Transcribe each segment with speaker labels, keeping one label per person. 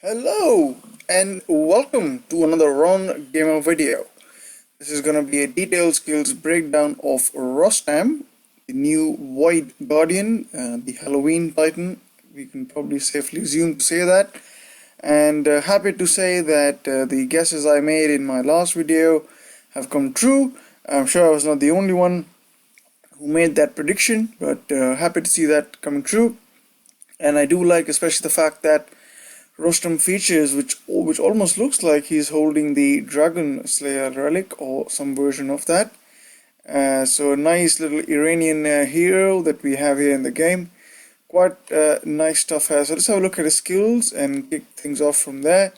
Speaker 1: Hello and welcome to another Ron Gamer video. This is gonna be a detailed skills breakdown of ROSTAM, the new Void Guardian, the Halloween Titan. We can probably safely assume to say that. And happy to say that the guesses I made in my last video have come true. I'm sure I was not the only one who made that prediction, but happy to see that coming true. And I do like especially the fact that ROSTAM features which almost looks like he's holding the Dragon Slayer relic or some version of that. So a nice little Iranian hero that we have here in the game. Quite nice stuff here. So let's have a look at his skills and kick things off from there.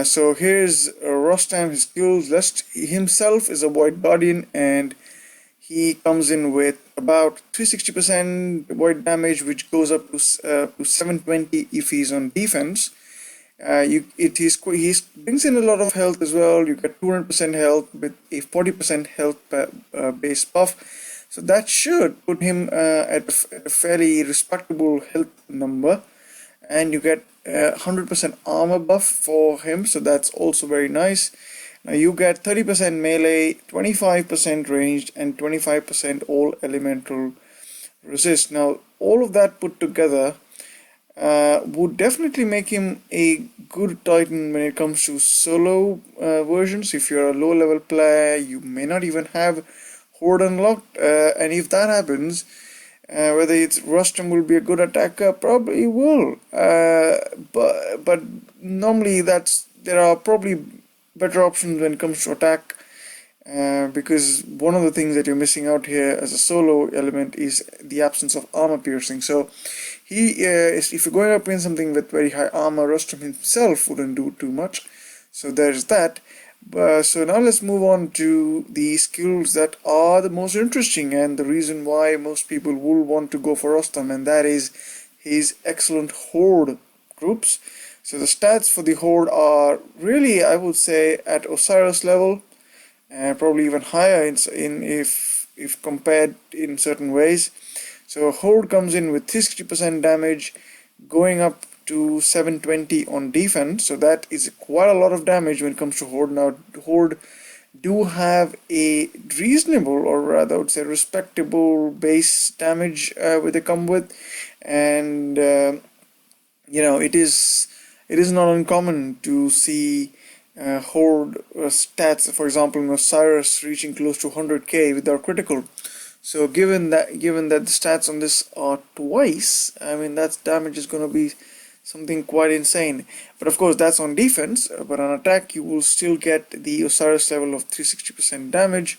Speaker 1: So here's ROSTAM, his skills list. He himself is a Void Guardian and he comes in with about 360% void damage, which goes up to 720 if he's on defense. He brings in a lot of health as well. You get 200% health with a 40% health base buff. So that should put him at a fairly respectable health number. And you get 100% armor buff for him, so that's also very nice. Now you get 30% melee, 25% ranged, and 25% all elemental resist. Now all of that put together would definitely make him a good Titan when it comes to solo versions. If you're a low level player, you may not even have Horde unlocked, and if that happens, whether it's ROSTAM will be a good attacker, probably will. But normally there are probably better options when it comes to attack, because one of the things that you're missing out here as a solo element is the absence of armor piercing. So if you're going up in something with very high armor, ROSTAM himself wouldn't do too much. So there's that. So now let's move on to the skills that are the most interesting and the reason why most people will want to go for ROSTAM, and that is his excellent Horde groups. So the stats for the Horde are really, I would say, at Osiris level, and probably even higher if compared in certain ways. So Horde comes in with 60% damage, going up to 720 on defense. So that is quite a lot of damage when it comes to Horde. Now Horde do have a reasonable, or rather I would say respectable base damage which they come with, and it is not uncommon to see Horde stats, for example, in Osiris reaching close to 100k without critical. So given that the stats on this are twice, I mean that damage is going to be something quite insane. But of course that's on defense, but on attack you will still get the Osiris level of 360% damage,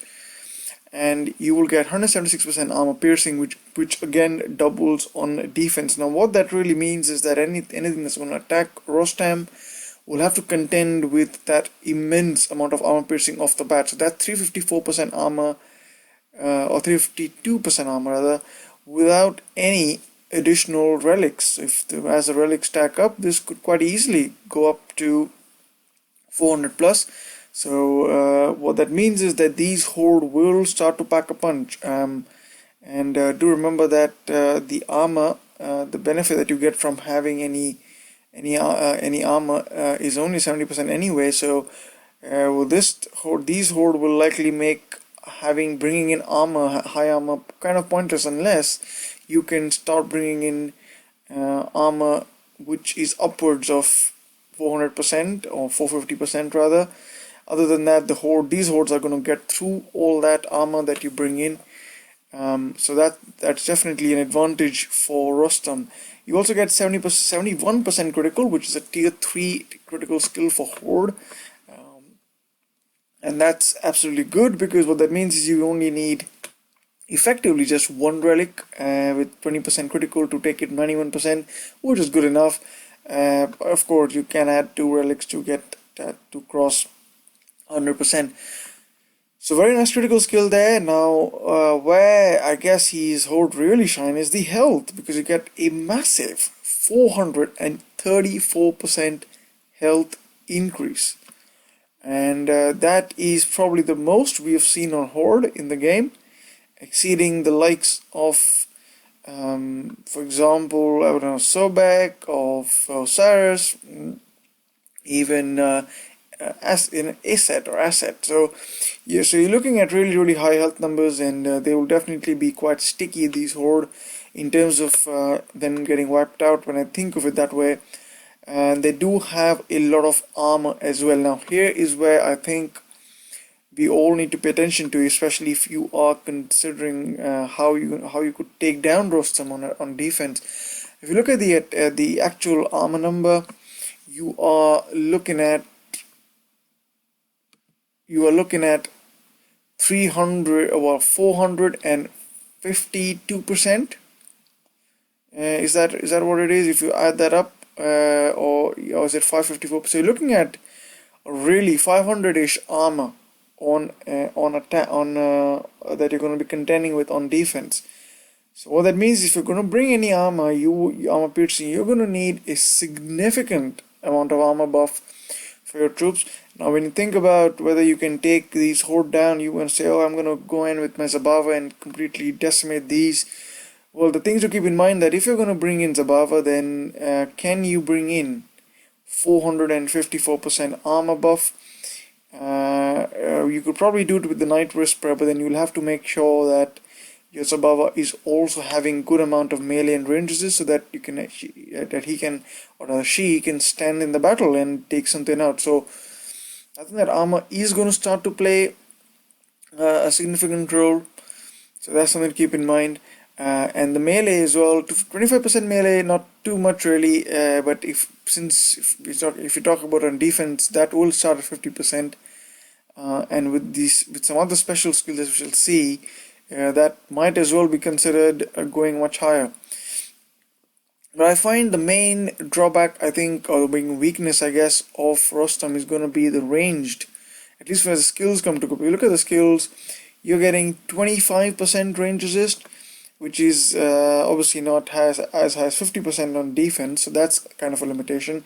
Speaker 1: and you will get 176% armor piercing, which again doubles on defense. Now what that really means is that anything that's going to attack ROSTAM will have to contend with that immense amount of armor piercing off the bat. So that 354% armor, or 352% armor rather, without any additional relics. As the relics stack up, this could quite easily go up to 400 plus. So what that means is that these Horde will start to pack a punch, and do remember that the armor, the benefit that you get from having any armor is only 70% anyway. So with these Horde will likely make bringing in armor, high armor, kind of pointless unless you can start bringing in armor which is upwards of 400% or 450% rather. Other than that, these Hordes are going to get through all that armor that you bring in. So that's definitely an advantage for ROSTAM. You also get 71% critical, which is a tier 3 critical skill for Horde. And that's absolutely good, because what that means is you only need effectively just one relic with 20% critical to take it 91%, which is good enough. Of course, you can add 2 relics to get that to cross 100%. So very nice critical skill there. Now where I guess his Horde really shine is the health, because you get a massive 434% health increase, and that is probably the most we have seen on Horde in the game, exceeding the likes of for example, I don't know, Sobek, of Osiris, even as in asset or asset. So you're looking at really high health numbers, and they will definitely be quite sticky, these Horde, in terms of them getting wiped out, when I think of it that way. And they do have a lot of armor as well. Now here is where I think we all need to pay attention to, especially if you are considering how you could take down ROSTAM on defense. If you look at the actual armor number, you are looking at 300 or 452%. Is that what it is? If you add that up, or is it 554? So you're looking at really 500-ish armor on that you're going to be contending with on defense. So what that means, if you're going to bring any armor, armor piercing, you're going to need a significant amount of armor buff for your troops. Now when you think about whether you can take these Horde down, you're going to say, oh, I'm going to go in with my Zabava and completely decimate these. Well, the things to keep in mind, that if you're going to bring in Zabava, then can you bring in 454% armor buff? You could probably do it with the Night Whisperer, but then you'll have to make sure that your Zabava is also having good amount of melee and range resist, so that you can that he can, or she can stand in the battle and take something out. So I think that armor is going to start to play a significant role. So that's something to keep in mind. And the melee as well, 25% melee, not too much really, but if you talk about on defense, that will start at 50%, and with some other special skills that we shall see, that might as well be considered going much higher. But I find the main drawback, I think, or the main weakness, I guess, of ROSTAM is going to be the ranged, at least when the skills come to go. If you look at the skills, you're getting 25% range resist, which is obviously not as high as 50% on defense, so that's kind of a limitation.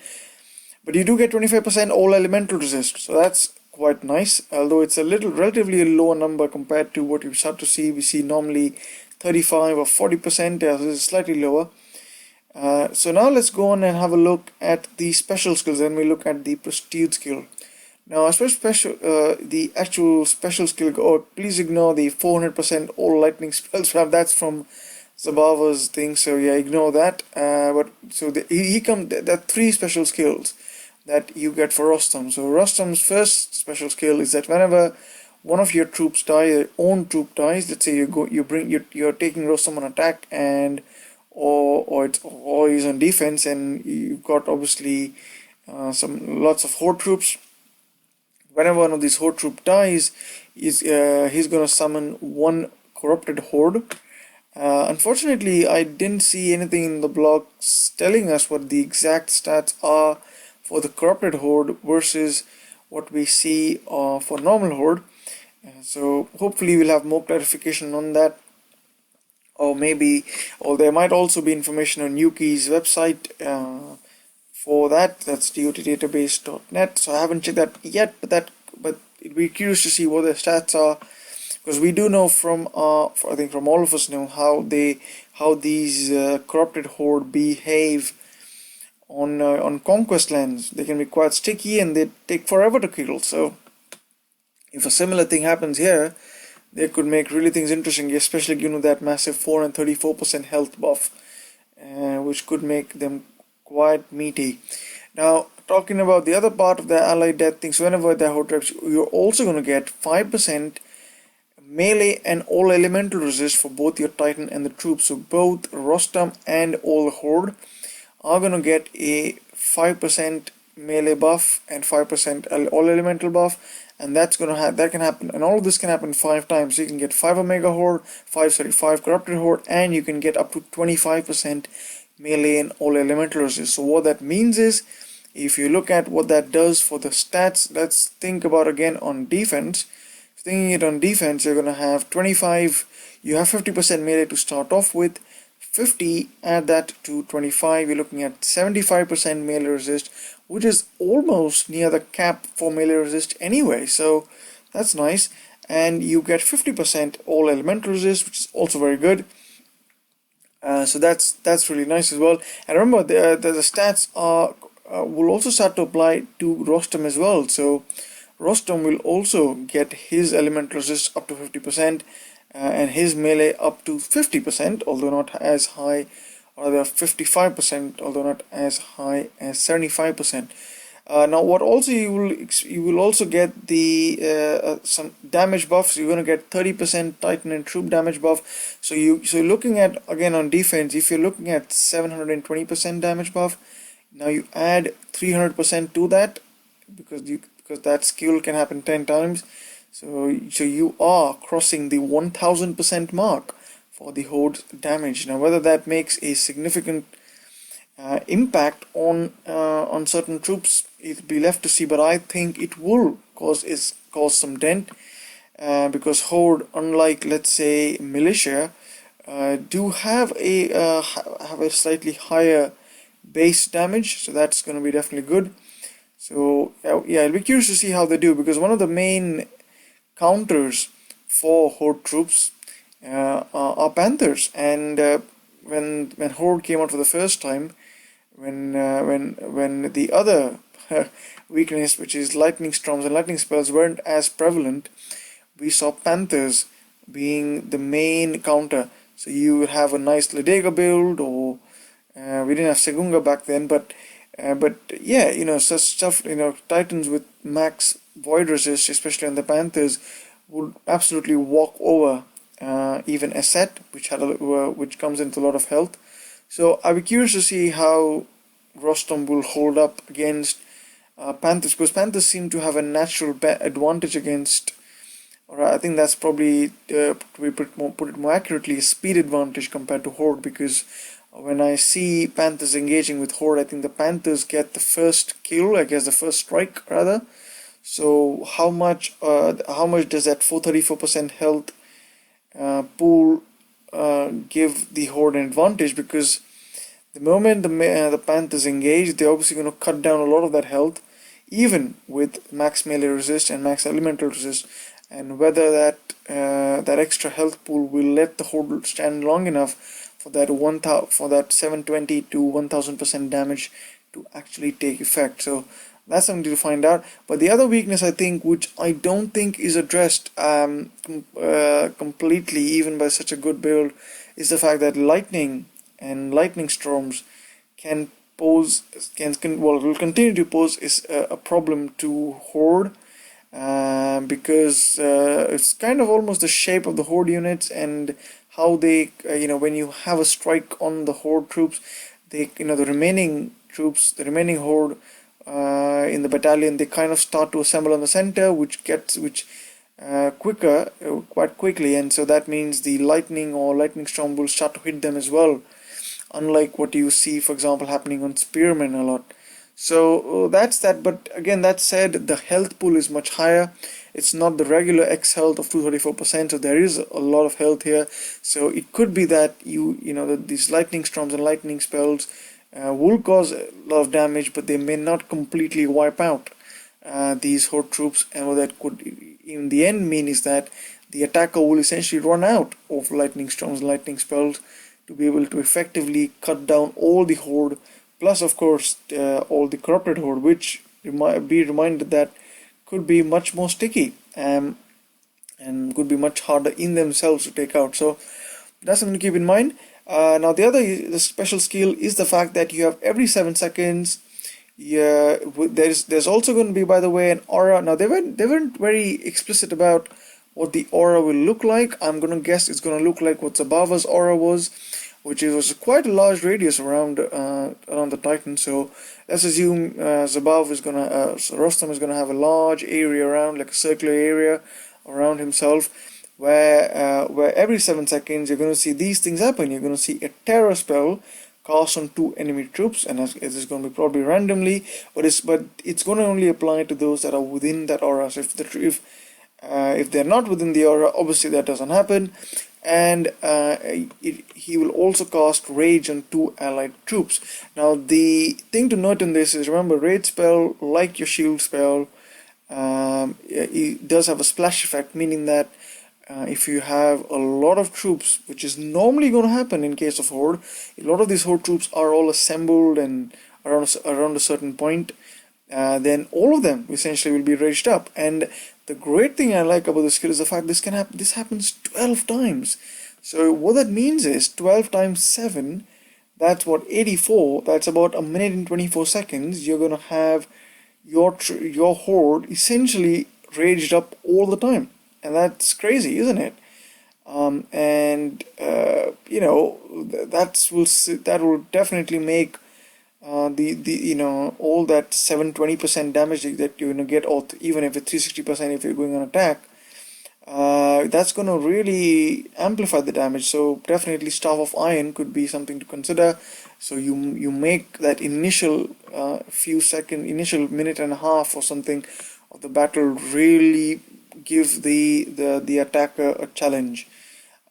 Speaker 1: But you do get 25% all elemental resist, so that's quite nice, although it's a relatively lower number compared to what you start to see. We see normally 35 or 40%, so it's slightly lower. So now let's go on and have a look at the special skills, and we look at the prestige skill. Now, the actual special skill, please ignore the 400% all lightning spells. That's from Zabava's thing, so yeah, ignore that. But so there are three special skills that you get for ROSTAM. So ROSTAM's first special skill is that whenever one of your troops die, your own troop dies. Let's say you're taking ROSTAM on attack, and or he's on defense, and you've got obviously lots of Horde troops. Whenever one of these Horde troop dies, he's going to summon one corrupted Horde. Unfortunately, I didn't see anything in the blogs telling us what the exact stats are for the corrupted Horde versus what we see for normal Horde. So hopefully we'll have more clarification on that. Or there might also be information on Yuki's website for that. That's dotdatabase.net. So I haven't checked that yet, but it'd be curious to see what their stats are, because we do know from I think from all of us know how these corrupted Horde behave on conquest lands. They can be quite sticky, and they take forever to kill. So if a similar thing happens here, they could make really things interesting, especially given that massive 434% health buff, which could make them quite meaty. Now, talking about the other part of the allied death thing, so whenever the Horde tribes, you're also going to get 5% melee and all elemental resist for both your Titan and the troops. So both ROSTAM and all the Horde are going to get a 5% melee buff and 5% all elemental buff, and that can happen, and all of this can happen 5 times. So you can get 5 Omega Horde, 5 Corrupted Horde, and you can get up to 25% melee and all elemental resist. So what that means is, if you look at what that does for the stats, let's think about again on defense. Thinking it on defense, you're going to have 25, you have 50% melee to start off with, 50, add that to 25, you're looking at 75% melee resist, which is almost near the cap for melee resist anyway, so that's nice. And you get 50% all elemental resist, which is also very good. So that's really nice as well. And remember, the stats are will also start to apply to Rostam as well. So Rostam will also get his elemental resist up to 50% and his melee up to 50%, although not as high, or rather 55%, although not as high as 75%. Now, what also you will also get the some damage buffs. You're going to get 30% Titan and troop damage buff. So you're looking at, again, on defense. If you're looking at 720% damage buff, now you add 300% to that, because that skill can happen 10 times. So you are crossing the 1000% mark for the Horde damage. Now, whether that makes a significant impact on certain troops, it'll be left to see, but I think it will cause some dent, because Horde, unlike, let's say, militia, do have a slightly higher base damage, so that's going to be definitely good. So yeah, I'll be curious to see how they do, because one of the main counters for Horde troops are Panthers, and when Horde came out for the first time, when the other weakness, which is lightning storms and lightning spells, weren't as prevalent, we saw Panthers being the main counter. So you would have a nice Ledega build, or we didn't have Segunga back then, but yeah, such stuff, Titans with max void resist, especially on the Panthers, would absolutely walk over even a set which comes into a lot of health. So I'll be curious to see how Rostam will hold up against Panthers, because Panthers seem to have a natural advantage against, or I think that's probably, to put it more accurately, a speed advantage compared to Horde, because when I see Panthers engaging with Horde, I think the Panthers get the first kill, I guess the first strike rather. So how much does that 434% health pool give the Horde an advantage? Because the moment the Panthers engage, they're obviously going to cut down a lot of that health, even with max melee resist and max elemental resist. And whether that extra health pool will let the Horde stand long enough for that 720 to 1000% damage to actually take effect. So that's something to find out. But the other weakness, I think, which I don't think is addressed completely, even by such a good build, is the fact that lightning and lightning storms will continue to pose a problem to Horde, because it's kind of almost the shape of the Horde units, and how they, when you have a strike on the Horde troops, the remaining Horde in the battalion, they kind of start to assemble on the center, quite quickly, and so that means the lightning or lightning storm will start to hit them as well, unlike what you see, for example, happening on spearmen a lot. So that's that. But again, that said, the health pool is much higher. It's not the regular X health of 234%, so there is a lot of health here. So it could be that these lightning storms and lightning spells will cause a lot of damage, but they may not completely wipe out these Horde troops. And what that could in the end mean is that the attacker will essentially run out of lightning storms and lightning spells to be able to effectively cut down all the Horde, plus of course all the corrupted Horde, which be reminded that could be much more sticky and could be much harder in themselves to take out. So that's something to keep in mind. Now the special skill is the fact that you have every 7 seconds. Yeah, there's also going to be, by the way, an aura. Now they weren't very explicit about what the aura will look like. I'm going to guess it's going to look like what Zabava's aura was, which was quite a large radius around the Titan. So let's assume Rostam is going to have a large area around, like a circular area around himself, where every 7 seconds you're going to see these things happen. You're going to see a terror spell cast on 2 enemy troops, and it is going to be probably randomly, but it's going to only apply to those that are within that aura. So if they're not within the aura, obviously that doesn't happen. And he will also cast Rage on 2 allied troops. Now the thing to note in this is, remember, Rage spell, like your shield spell, it does have a splash effect, meaning that if you have a lot of troops, which is normally going to happen in case of Horde, a lot of these Horde troops are all assembled and around a certain point, then all of them essentially will be raged up. And the great thing I like about this skill is the fact this happens 12 times. So what that means is 12 times 7, that's what, 84. That's about a minute and 24 seconds. You're gonna have your horde essentially raged up all the time, and that's crazy, isn't it? And you know, that will definitely make the you know, all that 720% damage that you're gonna get, or even if it's 360% if you're going on attack, that's gonna really amplify the damage. So definitely Staff of Iron could be something to consider. So you make that initial initial minute and a half or something of the battle really give the attacker a challenge.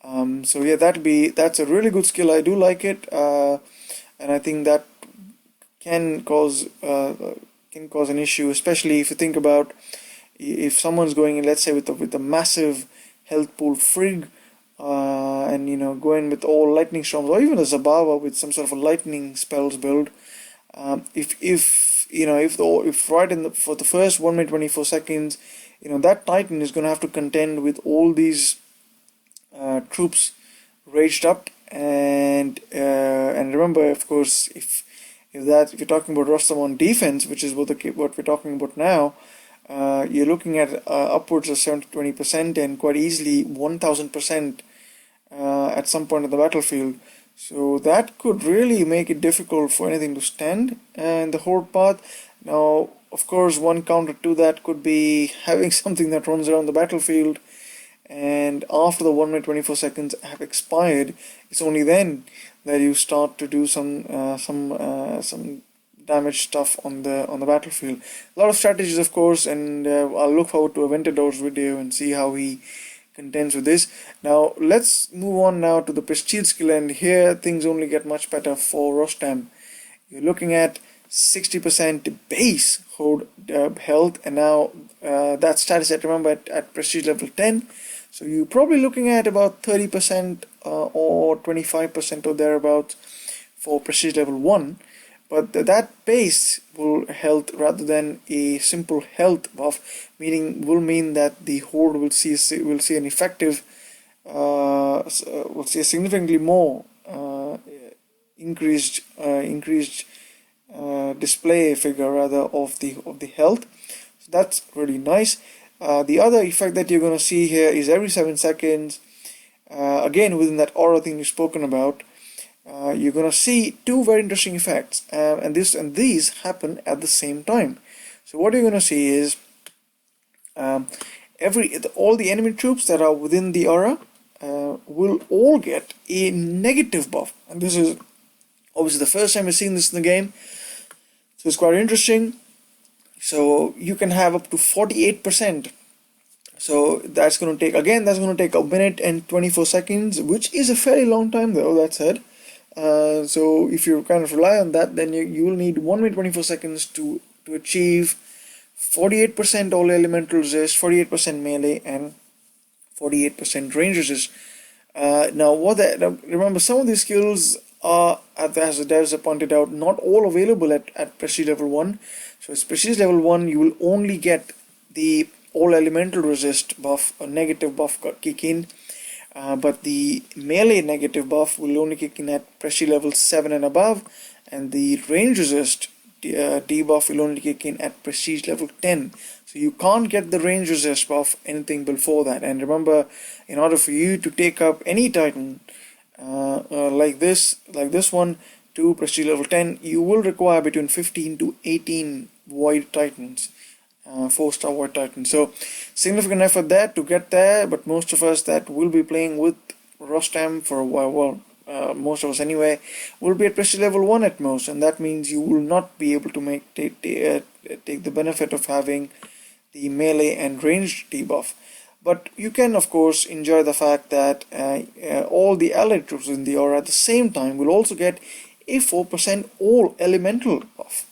Speaker 1: So yeah, that's a really good skill. I do like it, and I think that can cause an issue, especially if you think about if someone's going in, let's say with a massive health pool Frigg, and you know, going with all lightning storms, or even a Zabava with some sort of a lightning spells build. If you know, if right in for the first 1 minute 24 seconds, you know, that Titan is going to have to contend with all these troops raged up, and remember, of course, if you're talking about ROSTAM on defense, which is what we're talking about now, you're looking at upwards of 70-20% and quite easily 1000% at some point in the battlefield. So that could really make it difficult for anything to stand in the horde path. Now, of course, one counter to that could be having something that runs around the battlefield, and after the 1 minute 24 seconds have expired, it's only then that you start to do some damage stuff on the battlefield. A lot of strategies, of course, and I'll look forward to a Ventador's video and see how he contends with this. Now let's move on now to the Prestige skill, and here things only get much better for ROSTAM. You're looking at 60% base horde health, and now that stat is set, remember, at Prestige level 10. So you're probably looking at about 30% or 25% or thereabouts for Prestige level 1. But that base will health rather than a simple health buff, will mean that the horde will see an effective, will see a significantly more increased display figure rather of the health. So that's really nice. The other effect that you're going to see here is every 7 seconds, again within that aura thing you've spoken about, you're going to see two very interesting effects, and these happen at the same time. So what you're going to see is all the enemy troops that are within the aura will all get a negative buff, and this is obviously the first time we've seen this in the game, so it's quite interesting. So you can have up to 48%. So that's going to take a minute and 24 seconds, which is a fairly long time though, that said. So if you kind of rely on that, then you will need 1 minute 24 seconds to achieve 48% all elemental resist, 48% melee, and 48% range resist. Now remember, some of these skills are, as the devs have pointed out, not all available at Prestige level 1. So at Prestige level 1 you will only get the all elemental resist buff, a negative buff kick in. But the melee negative buff will only kick in at Prestige level 7 and above, and the range resist debuff will only kick in at Prestige level 10. So you can't get the range resist buff anything before that. And remember, in order for you to take up any Titan like this one to Prestige level 10, you will require between 15 to 18 Void Titans. 4-star Void Titan. So significant effort there to get there, but most of us that will be playing with ROSTAM for a while, most of us anyway, will be at Prestige level 1 at most, and that means you will not be able to take the benefit of having the melee and ranged debuff. But you can of course enjoy the fact that all the allied troops in the aura at the same time will also get a 4% all elemental buff.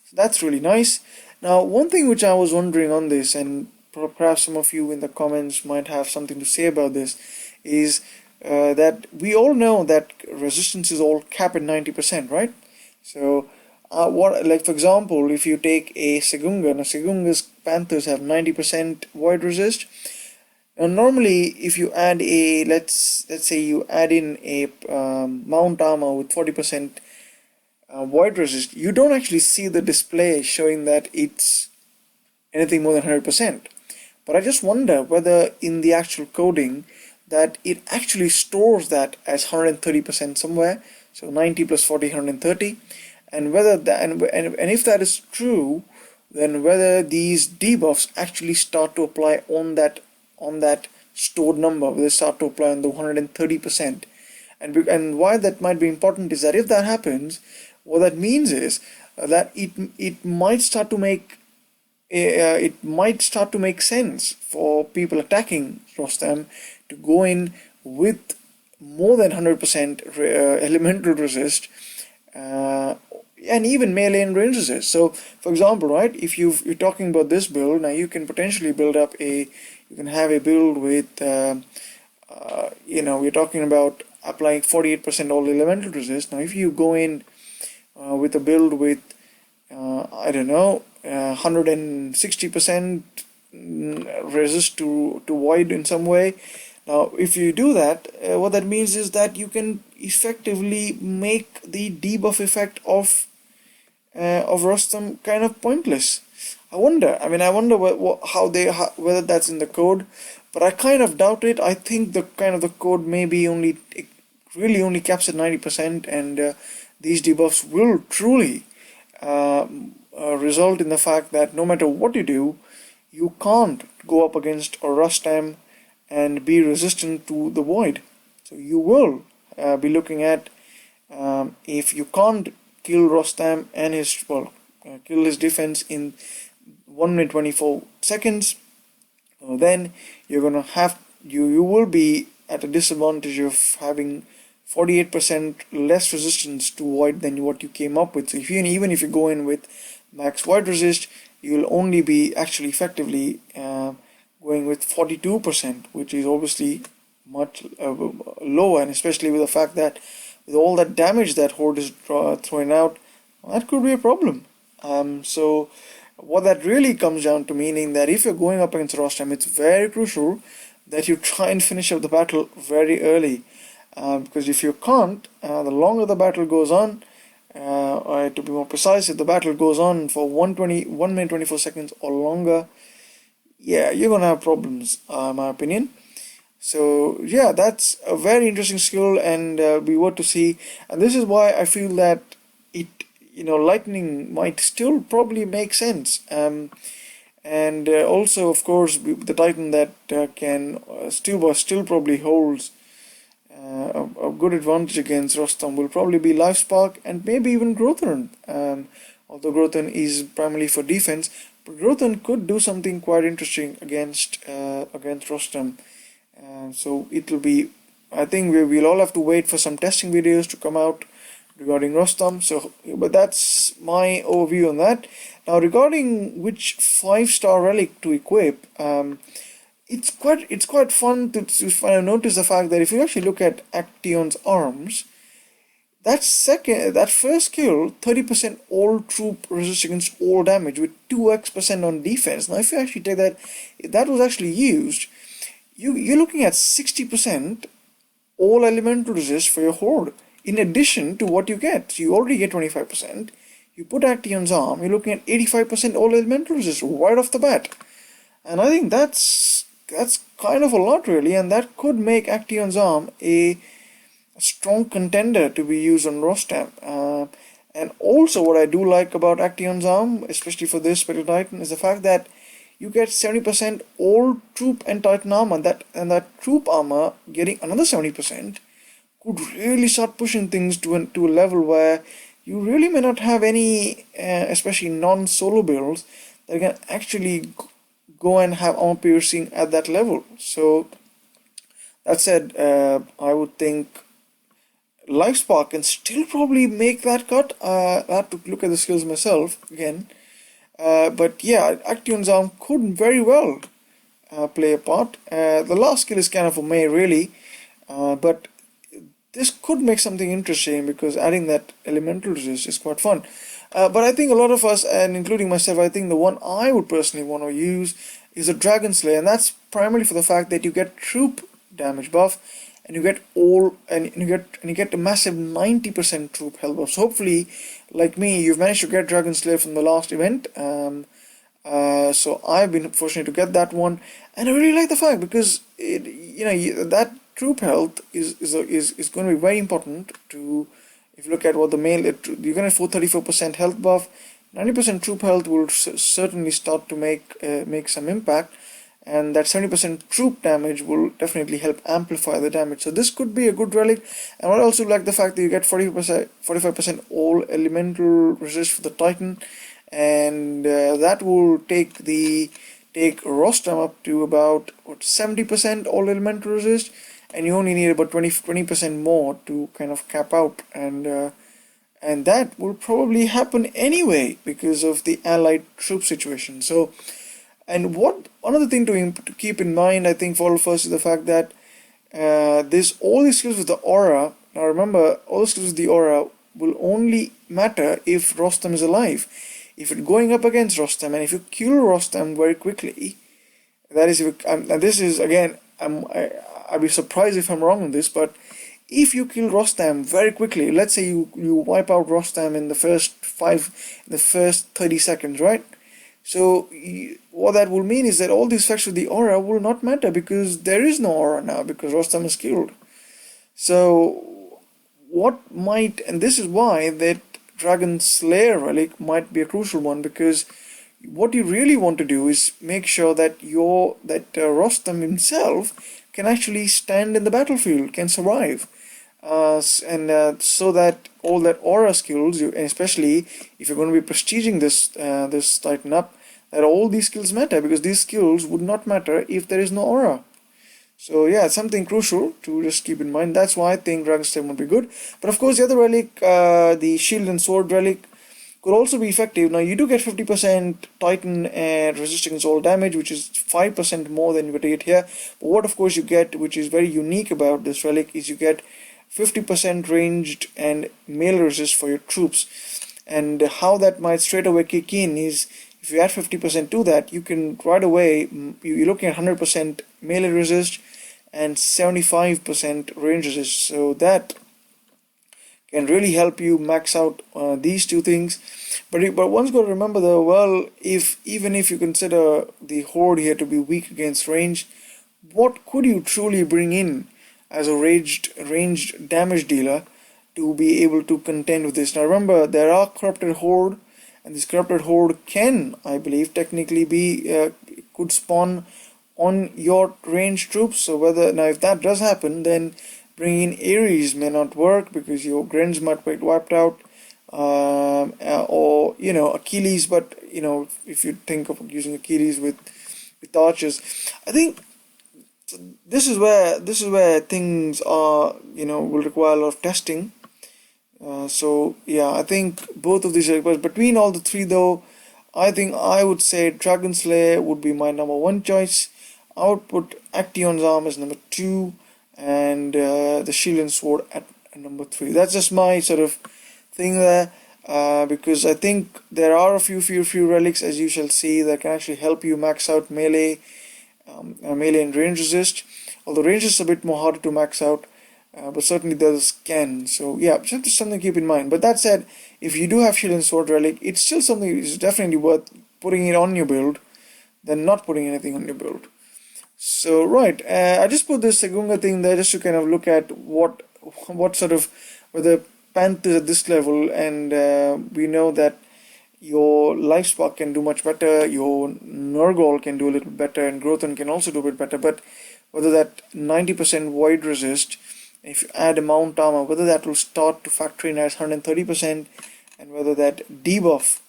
Speaker 1: So that's really nice. Now, one thing which I was wondering on this, and perhaps some of you in the comments might have something to say about this, is that we all know that resistance is all capped at 90%, right? So What, like for example, if you take a Segunga, now Segunga's Panthers have 90% void resist. Now normally, if you add a let's say you add in a mount armor with 40% void resist, you don't actually see the display showing that it's anything more than 100%. But I just wonder whether in the actual coding that it actually stores that as 130% somewhere, so 90 plus 40, 130, and whether that and if that is true, then whether these debuffs actually start to apply on that stored number, whether they start to apply on the 130%. And why that might be important is that if that happens, what that means is that it might start to make sense for people attacking ROSTAM to go in with more than 100% elemental resist, and even melee and range resist. So, for example, right, if you're talking about this build, now you can potentially build up you can have a build with, we're talking about applying 48% all elemental resist. Now, if you go in with a build with, I don't know, 160% resist to void in some way. Now, if you do that, what that means is that you can effectively make the debuff effect of ROSTAM kind of pointless. I wonder whether that's in the code, but I kind of doubt it. I think the code maybe really only caps at 90%, and these debuffs will truly result in the fact that no matter what you do, you can't go up against a ROSTAM and be resistant to the void. So you will be looking at, if you can't kill ROSTAM and kill his defense in 1 minute 24 seconds, then you're gonna have you will be at a disadvantage of having 48% less resistance to void than what you came up with. So even if you go in with max void resist, you'll only be actually effectively going with 42%, which is obviously much lower, and especially with the fact that with all that damage that Horde is throwing out, that could be a problem. So what that really comes down to meaning that if you're going up against ROSTAM, it's very crucial that you try and finish up the battle very early, because if you can't, the longer the battle goes on, or to be more precise, if the battle goes on for 1 minute 24 seconds or longer, yeah, you're gonna have problems, in my opinion. So yeah, that's a very interesting skill, and we were to see, and this is why I feel that lightning might still probably make sense, and also of course the Titan that can still probably holds a good advantage against ROSTAM will probably be Lifespark and maybe even Growthorn, although Growthorn is primarily for defense, but Growthorn could do something quite interesting against ROSTAM. So it'll be, I think we'll all have to wait for some testing videos to come out regarding ROSTAM. So, but that's my overview on that. Now, regarding which 5-star relic to equip, it's quite fun to notice the fact that if you actually look at Acteon's arms, that first skill, 30% all troop resist against all damage with 2x% on defense. Now, if you actually take that, if that was actually used, you're looking at 60% all elemental resist for your Horde, in addition to what you get. So you already get 25%. You put Acteon's arm, you're looking at 85% all elemental resist right off the bat. And I think that's kind of a lot, really, and that could make Acteon's arm a strong contender to be used on ROSTAM. And also what I do like about Acteon's arm, especially for this Spectre Titan, is the fact that you get 70% all troop and Titan armor, and that troop armor getting another 70% could really start pushing things to a level where you really may not have any, especially non-solo builds, that can actually go and have armor piercing at that level. So that said, I would think Lifespark can still probably make that cut. I have to look at the skills myself again. But yeah, Acteon's arm could very well play a part. The last skill is kind of a meh, really, but this could make something interesting because adding that elemental resist is quite fun. But I think a lot of us, and including myself, I think the one I would personally want to use is a Dragon Slayer, and that's primarily for the fact that you get troop damage buff, and you get you get a massive 90% troop health buff. So hopefully, like me, you've managed to get Dragon Slayer from the last event. So I've been fortunate to get that one, and I really like the fact because that troop health is going to be very important to. If you look at what the male, you're going to 34% health buff, 90% troop health will certainly start to make some impact, and that 70% troop damage will definitely help amplify the damage. So this could be a good relic, and I also like the fact that you get 45% all elemental resist for the Titan, and that will take ROSTAM up to about 70% all elemental resist, and you only need about 20% more to kind of cap out, and that will probably happen anyway because of the allied troop situation. So, and another thing to keep in mind, I think, for all of us is the fact that all these skills with the aura. Now remember, all the skills with the aura will only matter if ROSTAM is alive. If it's going up against ROSTAM, and if you kill ROSTAM very quickly, that is, and this is again, I'd be surprised if I'm wrong on this, but if you kill ROSTAM very quickly, let's say you wipe out ROSTAM in the first 30 seconds, right? So what that will mean is that all these effects with the aura will not matter because there is no aura now because ROSTAM is killed. So and this is why that Dragon Slayer relic might be a crucial one, because what you really want to do is make sure that ROSTAM himself can actually stand in the battlefield, can survive, so that all that aura skills, and especially if you're going to be prestiging this Titan up, that all these skills matter, because these skills would not matter if there is no aura. So yeah, it's something crucial to just keep in mind. That's why I think Dragon Slayer would be good. But of course, the other relic, the Shield and Sword relic, could also be effective. Now you do get 50% Titan and resist against all damage, which is 5% more than you would get here. But what of course you get, which is very unique about this relic, is you get 50% ranged and melee resist for your troops. And how that might straight away kick in is, if you add 50% to that, you can right away, you're looking at 100% melee resist and 75% range resist. So that can really help you max out these two things. But one's got to remember though, well, even if you consider the Horde here to be weak against range, what could you truly bring in as a ranged damage dealer to be able to contend with this? Now remember, there are corrupted Horde, and this corrupted Horde can, I believe, technically be could spawn on your ranged troops. So if that does happen, then bringing in Ares may not work because your Grins might get wiped out, or Achilles. But if you think of using Achilles with archers, I think this is where things are will require a lot of testing. So yeah, I think both of these are, but between all the three though, I think I would say Dragon Slayer would be my number one choice. I would put Actaeon's Arm as number 2, and the Shield and Sword at number 3. That's just my sort of thing there, because I think there are a few relics, as you shall see, that can actually help you max out melee and range resist. Although range is a bit more harder to max out, but certainly those can. So yeah, just something to keep in mind. But that said, if you do have Shield and Sword relic, it's still something that's definitely worth putting it on your build than not putting anything on your build. So right, I just put this Segunga thing there just to kind of look at what sort of, whether Panthers at this level, and we know that your Lifespark can do much better, your Nurgle can do a little better, and Grothan can also do a bit better, but whether that 90% void resist, if you add a mount armor, whether that will start to factor in as 130%, and whether that debuff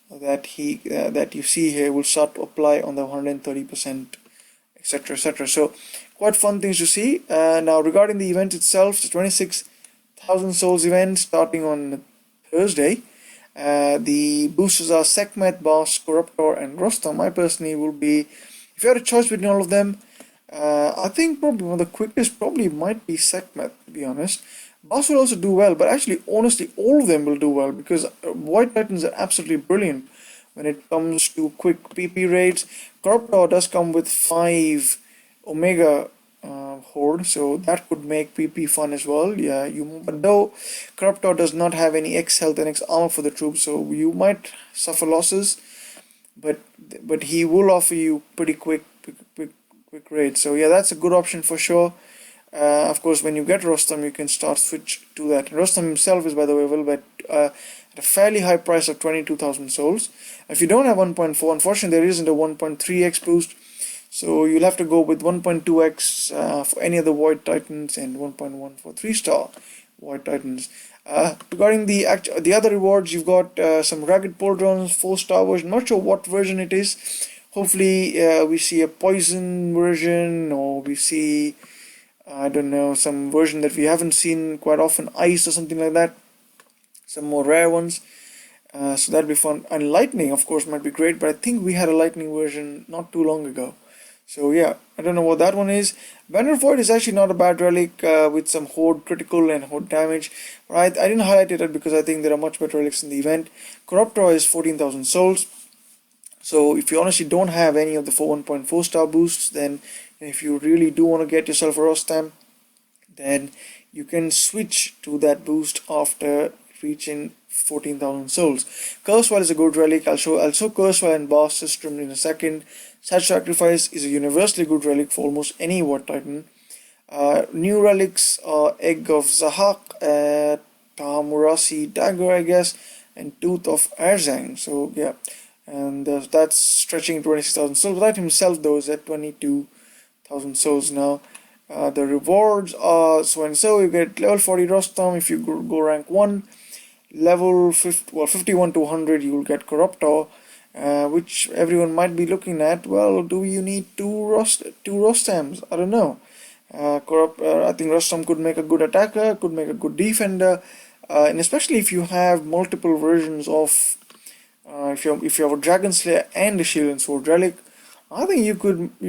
Speaker 1: that you see here will start to apply on the 130%, etc, etc. So quite fun things to see. Now regarding the event itself, the 26,000 souls event starting on Thursday. The boosters are Sekhmet, Boss, Corruptor, and ROSTAM. I personally will be, if you had a choice between all of them, I think probably one of the quickest probably might be Sekhmet, to be honest. Boss will also do well, but actually, honestly, all of them will do well because White Titans are absolutely brilliant when it comes to quick PP raids. Corruptor does come with 5 Omega Horde, so that could make PP fun as well. Yeah, but though Corruptor does not have any X health and X armor for the troops, so you might suffer losses, but he will offer you pretty quick raids. So yeah, that's a good option for sure. Of course, when you get Rostam, you can start switch to that. Rostam himself is, by the way, available at a fairly high price of 22,000 souls. If you don't have 1.4, unfortunately, there isn't a 1.3x boost, so you'll have to go with 1.2x for any of the Void Titans and 1.1 for 3-star Void Titans. Regarding the other rewards, you've got some Ragged Pauldrons 4-star version. Not sure what version it is. Hopefully, we see a poison version, or we see, I don't know, some version that we haven't seen quite often, ice or something like that. Some more rare ones. So that'd be fun. And lightning, of course, might be great, but I think we had a lightning version not too long ago. So yeah, I don't know what that one is. Banner Void is actually not a bad relic with some Horde critical and Horde damage. But I didn't highlight it because I think there are much better relics in the event. Corruptor is 14,000 souls. So if you honestly don't have any of the 1.4 star boosts, then if you really do want to get yourself a ROSTAM, then you can switch to that boost after reaching 14,000 souls. Cursewell is a good relic. I'll show Cursewell and Boss System in a second. Sad Sacrifice is a universally good relic for almost any War Titan. New relics are Egg of Zahak, Tahamurasi Dagger, I guess, and Tooth of Erzang. So yeah, and that's stretching 26,000 souls. That himself though is at 22,000 souls now. The rewards are so and so. You get level 40 Rostam if you go rank 1. Level 51 to 100 you will get Corruptor, which everyone might be looking at. Well, do you need two Rostams? I don't know. I think Rostam could make a good attacker, could make a good defender, and especially if you have multiple versions of, if you have a Dragon Slayer and a Shield and Sword relic, I think you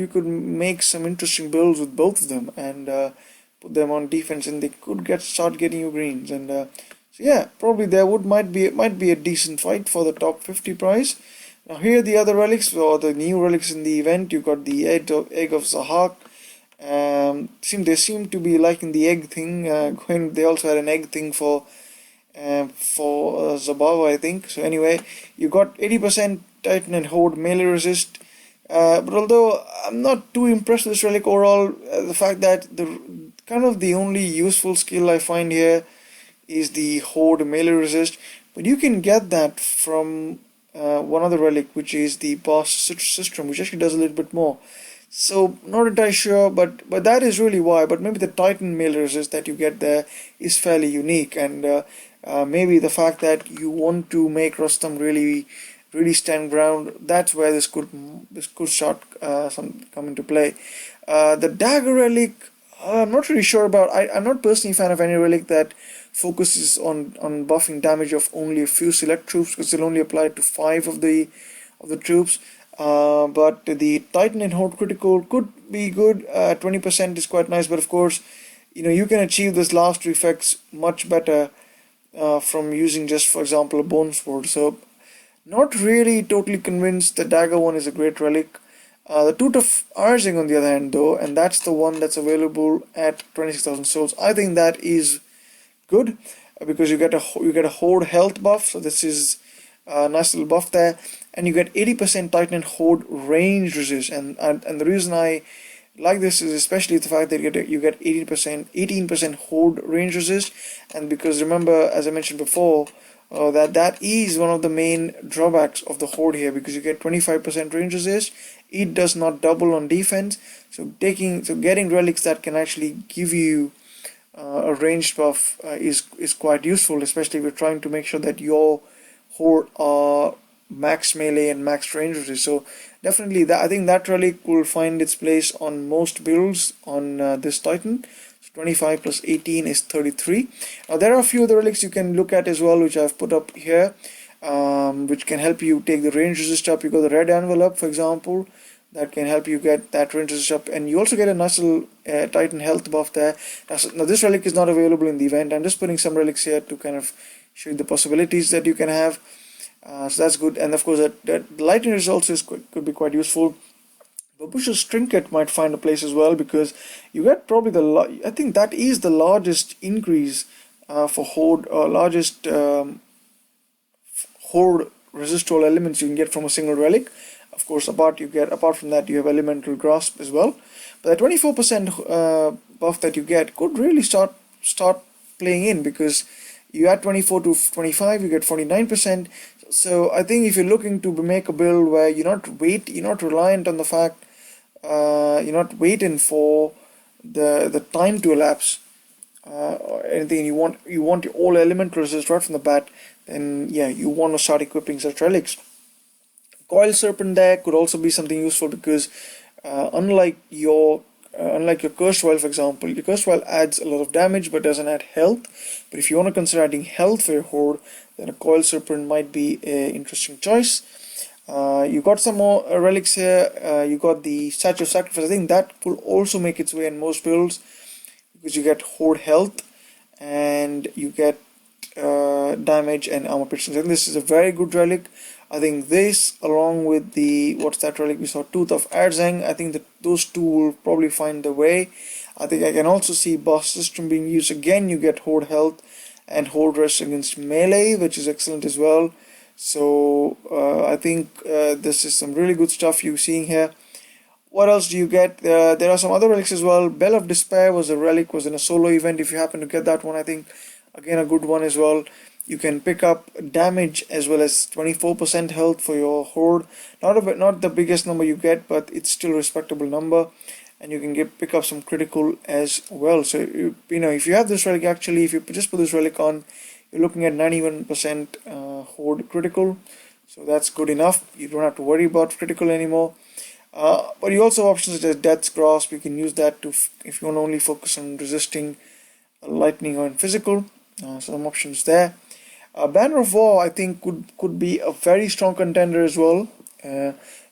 Speaker 1: could make some interesting builds with both of them and put them on defense, and they could start getting you greens. And so yeah, probably there might be a decent fight for the top 50 prize. Now here are the other relics, or the new relics in the event. You got the Egg of Zahak. They seem to be liking the egg thing. They also had an egg thing for Zabawa, I think. So anyway, you got 80% Titan and Horde melee resist. But although I'm not too impressed with this relic overall, the fact that the only useful skill I find here is the Horde melee resist, but you can get that from one other relic, which is the Boss System, which actually does a little bit more. So not entirely sure, but that is really why. But maybe the Titan melee resist that you get there is fairly unique, and maybe the fact that you want to make Rostam really stand ground, that's where this could start come into play. The Dagger relic, I'm not really sure about. I'm not personally a fan of any relic that focuses on buffing damage of only a few select troops, because they'll only apply to 5 of the troops. But the Titan and Horde critical could be good. 20% is quite nice, but of course, you can achieve this last 2 effects much better from using just, for example, a Bone Sword. So not really totally convinced the Dagger one is a great relic. The Tooth of Erzang on the other hand though, and that's the one that's available at 26,000 souls, I think that is good, because you get a Horde health buff, so this is a nice little buff there, and you get 80% Titan and Horde range resist, and the reason I like this is especially the fact that you get 18% Horde range resist, and because remember, as I mentioned before, that is one of the main drawbacks of the Horde here, because you get 25% range resist. It does not double on defense, so getting relics that can actually give you a ranged buff is quite useful, especially if you're trying to make sure that your Horde are max melee and max range resist. So definitely, I think that relic will find its place on most builds on this Titan. 25 plus 18 is 33. Now there are a few other relics you can look at as well, which I've put up here, which can help you take the range resist up. You got the red envelope, for example, that can help you get that range resist up, and you also get a nice little Titan health buff there. Now this relic is not available in the event. I'm just putting some relics here to kind of show you the possibilities that you can have. So that's good, and of course that lightning result could be quite useful. Babush's trinket might find a place as well, because you get probably I think that is the largest increase for Horde, largest Horde resist all elements you can get from a single relic. Of course, apart from that, you have elemental grasp as well. But that 24% buff that you get could really start playing in, because you add 24 to 25, you get 49%. So I think if you're looking to make a build where you're not reliant on the fact, you're not waiting for the time to elapse or anything, you want your all elemental resist right from the bat, then yeah, you want to start equipping such relics. Coil Serpent there could also be something useful, because unlike your Cursed Vial, for example, your Cursed Vial adds a lot of damage but doesn't add health. But if you want to consider adding health for your Horde, then a Coil Serpent might be an interesting choice. You got some more relics here. You got the Statue of Sacrifice. I think that will also make its way in most builds, because you get Horde health and you get damage and armor piercing. I think this is a very good relic. I think this, along with the, what's that relic we saw, Tooth of Erzeng, I think that those two will probably find the way. I think I can also see boss system being used. Again, you get Horde health and Horde rest against melee, which is excellent as well. So I think this is some really good stuff you're seeing here. What else do you get? There are some other relics as well. Bell of Despair was a relic, was in a solo event. If you happen to get that one, I think again a good one as well. You can pick up damage as well as 24% health for your Horde. Not the biggest number you get, but it's still a respectable number. And you can pick up some critical as well. So you know, if you have this relic, actually, if you just put this relic on, you're looking at 91% Horde critical. So that's good enough. You don't have to worry about critical anymore. But you also have options such as Death's Grasp. You can use that to, if you want to only focus on resisting lightning or in physical. Some options there. Banner of War, I think, could be a very strong contender as well.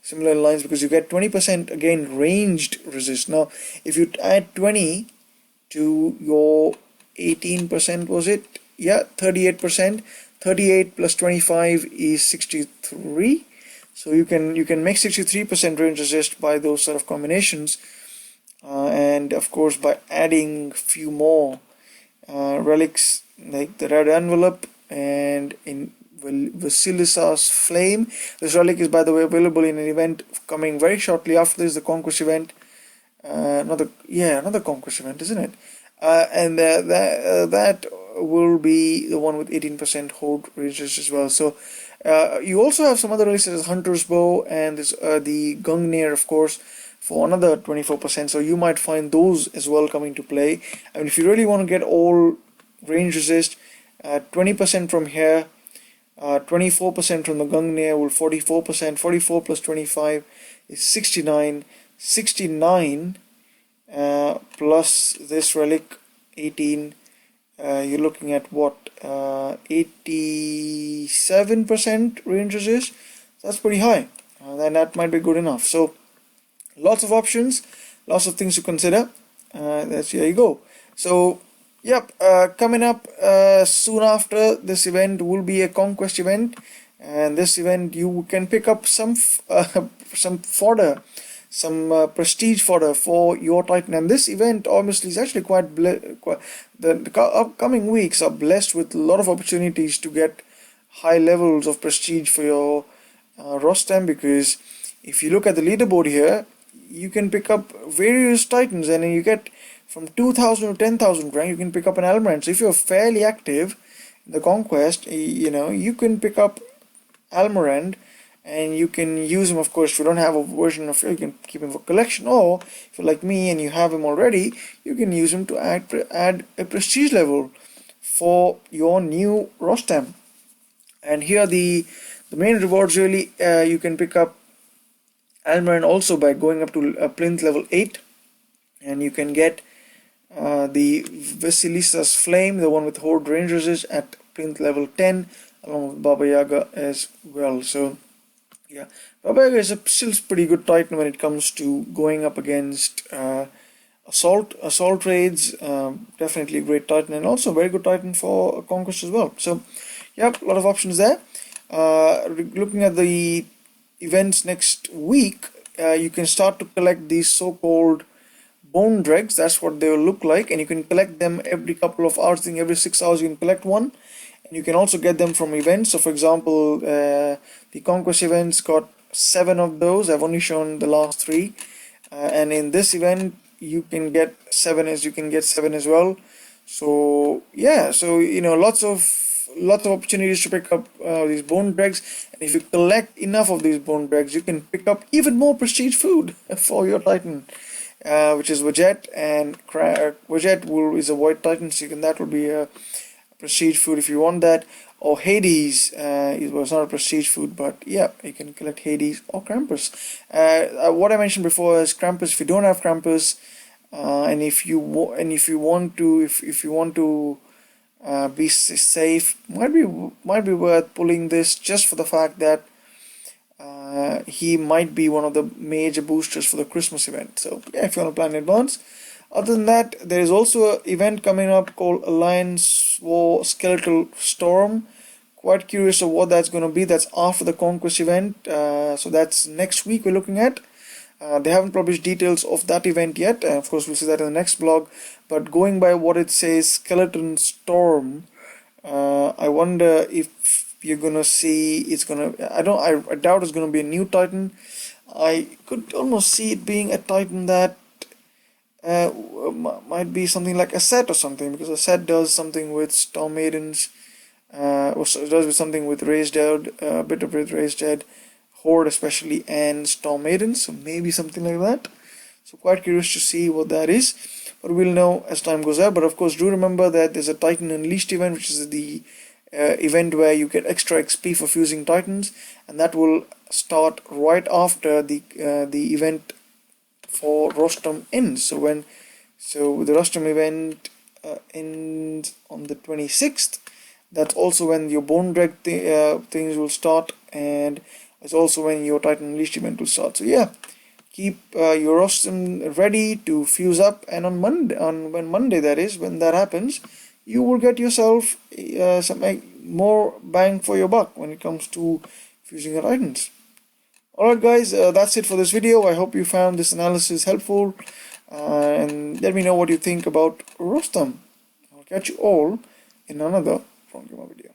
Speaker 1: Similar lines, because you get 20% again ranged resist. Now, if you add 20 to your 18%, was it? Yeah, 38%. 38 plus 25 is 63. So you can make 63% range resist by those sort of combinations, and of course by adding few more relics like the Red Envelope and in Vasilissa's Flame. This relic is, by the way, available in an event coming very shortly after this, the Conquest event. Another Conquest event, isn't it? And that will be the one with 18% Horde ranges as well. So you also have some other relics such as Hunter's Bow and this, the Gungnir, of course, for another 24%. So you might find those as well coming to play. I mean, if you really want to get all range resist, 20% from here, 24% from the Gungnir will 44%. 44 plus 25 is 69. 69 plus this relic 18. You're looking at what, 87% range resist. That's pretty high. Then that might be good enough. So lots of options, lots of things to consider. There you go. So yep, coming up soon after this event will be a Conquest event, and this event you can pick up some fodder, some prestige fodder for your Titan. And this event obviously is actually the upcoming weeks are blessed with a lot of opportunities to get high levels of prestige for your ROSTAM, because if you look at the leaderboard here, you can pick up various Titans, and then you get from 2000 to 10,000 rank, you can pick up an Almirant. So if you're fairly active in the Conquest, you know, you can pick up Almirant, and you can use him. Of course, if you don't have a version of it, you can keep him for collection, or if you're like me and you have him already, you can use him to add a prestige level for your new ROSTAM. And here the main rewards really, you can pick up Almirant also by going up to plinth level 8, and you can get the Vasilissa's Flame, the one with Horde Rangers, at plinth level 10, along with Baba Yaga as well. So Yeah, Babega is still pretty good Titan when it comes to going up against assault raids. Definitely a great Titan, and also very good Titan for conquest as well. So, yeah, a lot of options there. Looking at the events next week, you can start to collect these so-called bone dregs. That's what they will look like, and you can collect them every couple of hours. I think every 6 hours you can collect one, and you can also get them from events. So for example, the conquest events got 7 of those. I've only shown the last 3, and in this event you can get 7 as you can get 7 as well. So yeah, so lots of opportunities to pick up these bone dregs, and if you collect enough of these bone dregs, you can pick up even more prestige food for your Titan, which is Wajet, and Wajet is a white Titan, so that will be a prestige food if you want that. Or Hades, it was not a prestige food, but yeah, you can collect Hades or Krampus. What I mentioned before is Krampus. If you don't have Krampus, and if you want to be safe, might be worth pulling this just for the fact that he might be one of the major boosters for the Christmas event. So yeah, if you want to plan in advance. Other than that, there is also an event coming up called Alliance War Skeletal Storm. Quite curious of what that's going to be. That's after the Conquest event. So that's next week we're looking at. They haven't published details of that event yet. Of course, we'll see that in the next blog. But going by what it says, Skeleton Storm, I wonder if you're gonna see it's gonna. I doubt it's gonna be a new Titan. I could almost see it being a Titan that might be something like a set or something, because a set does something with Storm Maidens, or does with something with Raised Dead, a bit of with Raised Dead, Horde especially, and Storm Maidens. So maybe something like that. So quite curious to see what that is, but we'll know as time goes on. But of course, do remember that there's a Titan Unleashed event, which is the event where you get extra XP for fusing Titans, and that will start right after the event for ROSTAM ends. So the ROSTAM event ends on the 26th. That's also when your bone drag things will start, and it's also when your Titan Unleashed event will start. So yeah, keep your ROSTAM ready to fuse up, and on Monday that is, when that happens, you will get yourself some more bang for your buck when it comes to fusing your Titans. Alright guys, that's it for this video. I hope you found this analysis helpful, and let me know what you think about ROSTAM. I'll catch you all in another From Gamer video.